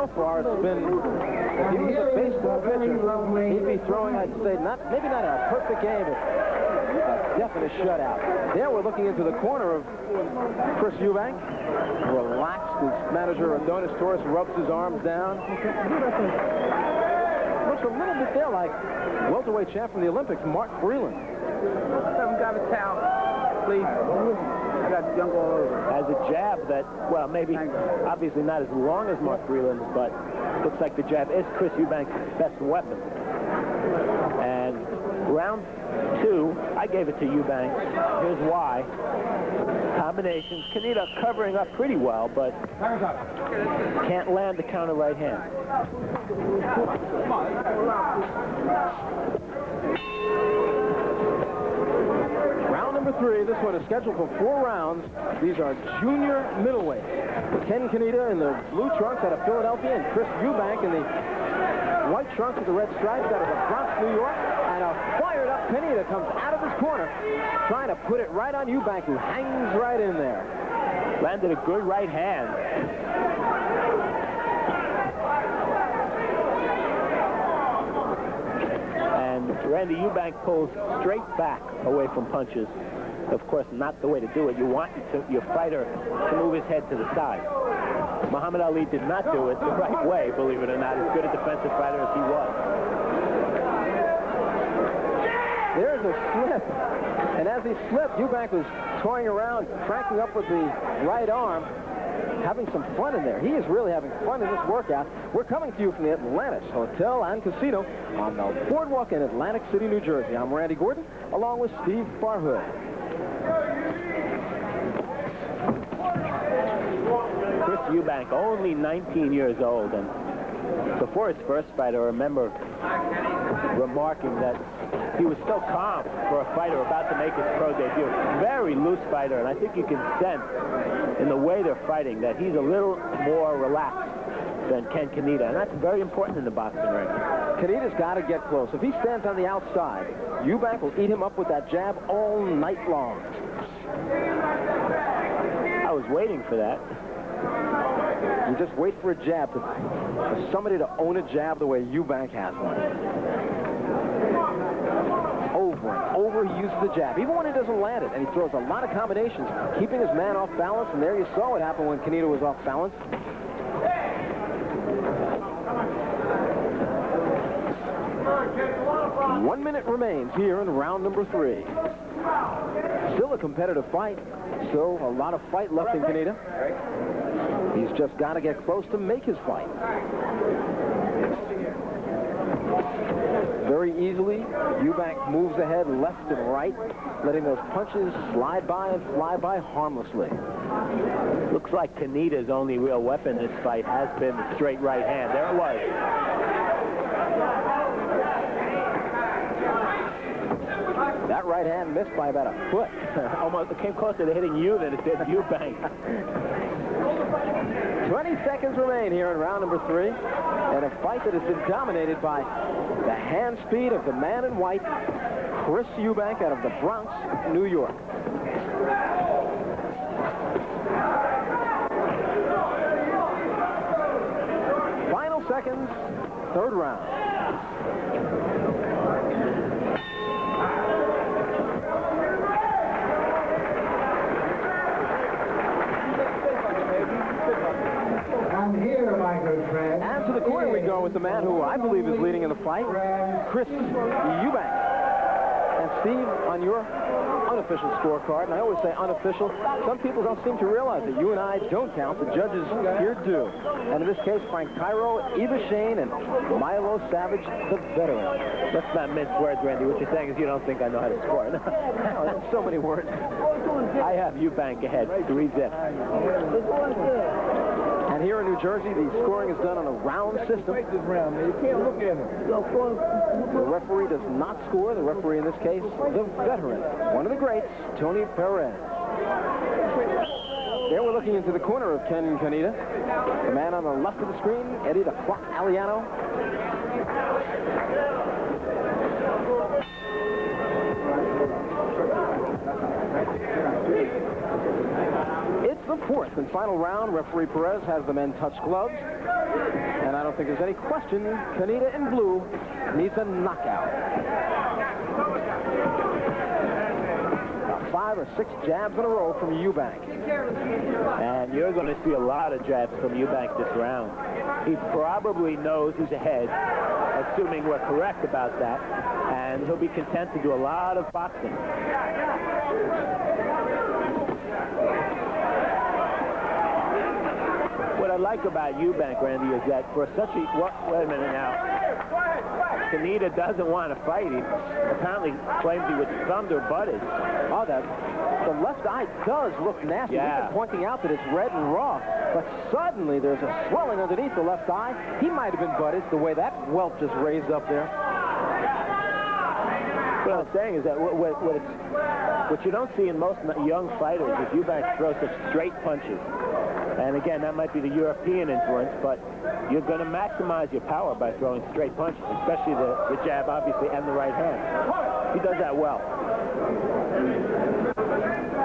so far it's been, if he was a baseball pitcher, he'd be throwing, I'd say, maybe not a perfect game, but a definite shutout. There we're looking into the corner of Chris Eubank. Relaxed, his manager, Adonis Torres, rubs his arms down. Looks a little bit there like welterweight champ from the Olympics, Mark Freeland. Someone got a towel, please. I got junk all over. Has a jab that, well, maybe obviously not as long as Mark Freeland's, but looks like the jab is Chris Eubank's best weapon. And round 2, I gave it to Eubank. Here's why. Combinations. Cannida covering up pretty well, but can't land the counter right hand. Round number 3. This one is scheduled for 4 rounds. These are junior middleweights. Ken Cannida in the blue trunks out of Philadelphia, and Chris Eubank in the white trunks with the red stripes out of the Bronx, New York. And a fired-up Cannida comes out of his corner, trying to put it right on Eubank, who hangs right in there. Landed a good right hand. And Randy Eubank pulls straight back away from punches. Of course, not the way to do it. You want your fighter to move his head to the side. Muhammad Ali did not do it the right way, believe it or not, as good a defensive fighter as he was. There's a slip. And as he slipped, Eubank was toying around, cranking up with the right arm, having some fun in there. He is really having fun in this workout. We're coming to you from the Atlantis Hotel and Casino on the boardwalk in Atlantic City, New Jersey. I'm Randy Gordon, along with Steve Farhood. Chris Eubank, only 19 years old, and before his first fight, I remember remarking that he was so calm for a fighter about to make his pro debut. Very loose fighter, and I think you can sense in the way they're fighting that he's a little more relaxed than Ken Cannida, and that's very important in the boxing ring. Cannida's got to get close. If he stands on the outside, Eubank will eat him up with that jab all night long. I was waiting for that. You just wait for a jab, for somebody to own a jab the way Eubank has one. Over and over he uses the jab, even when he doesn't land it, and he throws a lot of combinations, keeping his man off balance, and there you saw what happened when Cannida was off balance. One minute remains here in round number 3. Still a competitive fight. Still a lot of fight left in Cannida. He's just got to get close to make his fight. Very easily, Eubank moves ahead left and right, letting those punches slide by and fly by harmlessly. Looks like Cannida's only real weapon in this fight has been the straight right hand. There it was. That right hand missed by about a foot. Almost, it came closer to hitting you than it did Eubank. 20 seconds remain here in round number 3, and a fight that has been dominated by the hand speed of the man in white, Chris Eubank, out of the Bronx, New York. Final seconds, 3rd round. I'm here, my good friend. And to the corner we go with the man who I believe is leading in the fight, Chris Eubank. And Steve, on your unofficial scorecard, and I always say unofficial, some people don't seem to realize that you and I don't count, the judges here do. And in this case, Frank Cairo, Eva Shane, and Milo Savage, the veteran. Let's not mince words, Randy. What you're saying is you don't think I know how to score. No, that's so many words. I have Eubank ahead, 3-zip. And here in New Jersey, the scoring is done on a round system. You can't look at him. The referee does not score. The referee in this case, the veteran, one of the greats, Tony Perez. There we're looking into the corner of Ken Cannida. The man on the left of the screen, Eddie the Clock Aliano. It's the 4th and final round. Referee Perez has the men touch gloves. And I don't think there's any question Cannida in blue needs a knockout. 5 or 6 jabs in a row from Eubank. And you're going to see a lot of jabs from Eubank this round. He probably knows who's ahead, assuming we're correct about that, and he'll be content to do a lot of boxing. What I like about Eubank, Randy, is that for such a... Wait a minute now. Cannida doesn't want to fight. He apparently claims he was thumbed or butted. Oh, the left eye does look nasty. Yeah. We've been pointing out that it's red and raw, but suddenly there's a swelling underneath the left eye. He might have been butted the way that welt just raised up there. What I'm saying is that what you don't see in most young fighters is Eubank throws such straight punches. And again, that might be the European influence, but you're going to maximize your power by throwing straight punches, especially the jab, obviously, and the right hand. He does that well.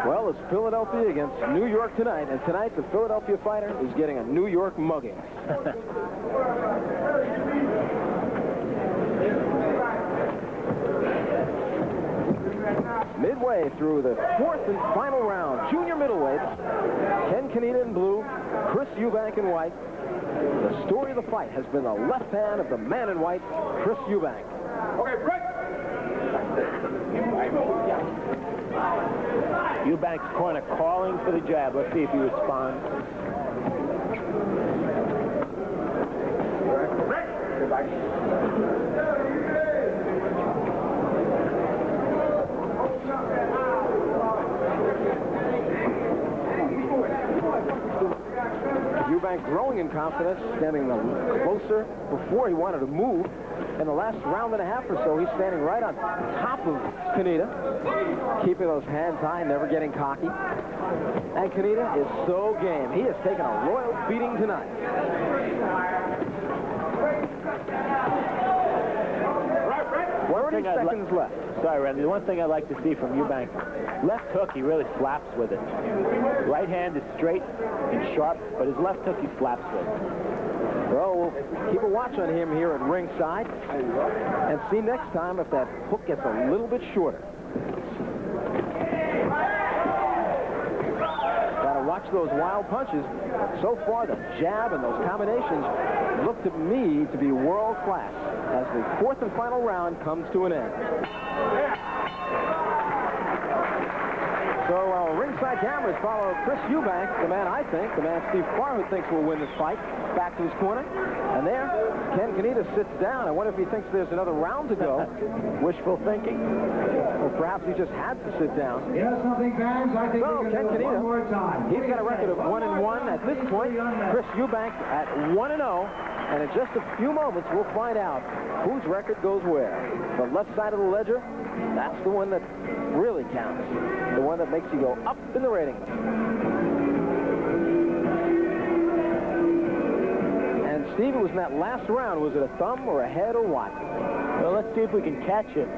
Well, it's Philadelphia against New York tonight, and tonight the Philadelphia fighter is getting a New York mugging. Midway through the 4th and final round, junior middleweights, Ken Cannida in blue, Chris Eubank in white. The story of the fight has been the left hand of the man in white, Chris Eubank. Okay, break. Eubank's corner calling for the jab. Let's see if he responds. Eubank growing in confidence, standing closer before he wanted to move. In the last round and a half or so, he's standing right on top of Cannida, keeping those hands high, never getting cocky. And Cannida is so game. He has taken a royal beating tonight. 30 seconds left. Sorry, Randy. The one thing I like to see from Eubank, left hook, he really slaps with it. Right hand is straight and sharp, but his left hook he slaps with. Well, we'll keep a watch on him here at ringside and see next time if that hook gets a little bit shorter. Gotta watch those wild punches. So far, the jab and those combinations look to me to be world class as the 4th and final round comes to an end. So ringside cameras follow Chris Eubank, the man I think, the man Steve Farhood thinks will win this fight, back to his corner. And there, Ken Cannida sits down. I wonder if he thinks there's another round to go. Wishful thinking. Or perhaps he just had to sit down. You know something, fans? I think we can do it one more time. He's got a record of 1-1 at this point. Chris Eubank at 1-0. And in just a few moments, we'll find out whose record goes where. The left side of the ledger, that's the one that really counts. The one that makes you go up in the ratings. And Steve, it was in that last round. Was it a thumb or a head or what? Well, let's see if we can catch it.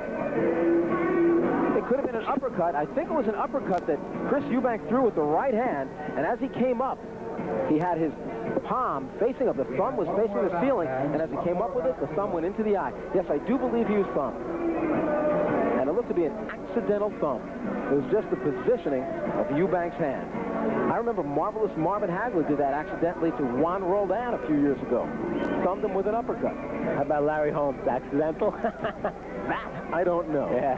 It could have been an uppercut. I think it was an uppercut that Chris Eubank threw with the right hand. And as he came up, he had his palm facing up. The thumb was facing the ceiling. And as he came up with it, the thumb went into the eye. Yes, I do believe he was thumbed. And it looked to be an accidental thumb. It was just the positioning of Eubank's hand. I remember Marvelous Marvin Hagler did that accidentally to Juan Roldan a few years ago. Thumbed him with an uppercut. How about Larry Holmes? Accidental? That, I don't know. Yeah.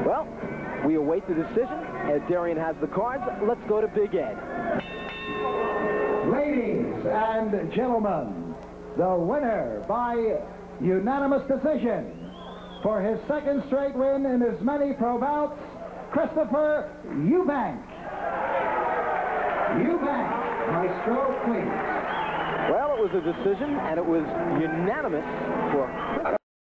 Well, we await the decision. Ed Darian has the cards. Let's go to Big Ed. Ladies and gentlemen, the winner by unanimous decision for his 2nd straight win in as many pro bouts, Christopher Eubank. Eubank, maestro, please. Well, it was a decision, and it was unanimous for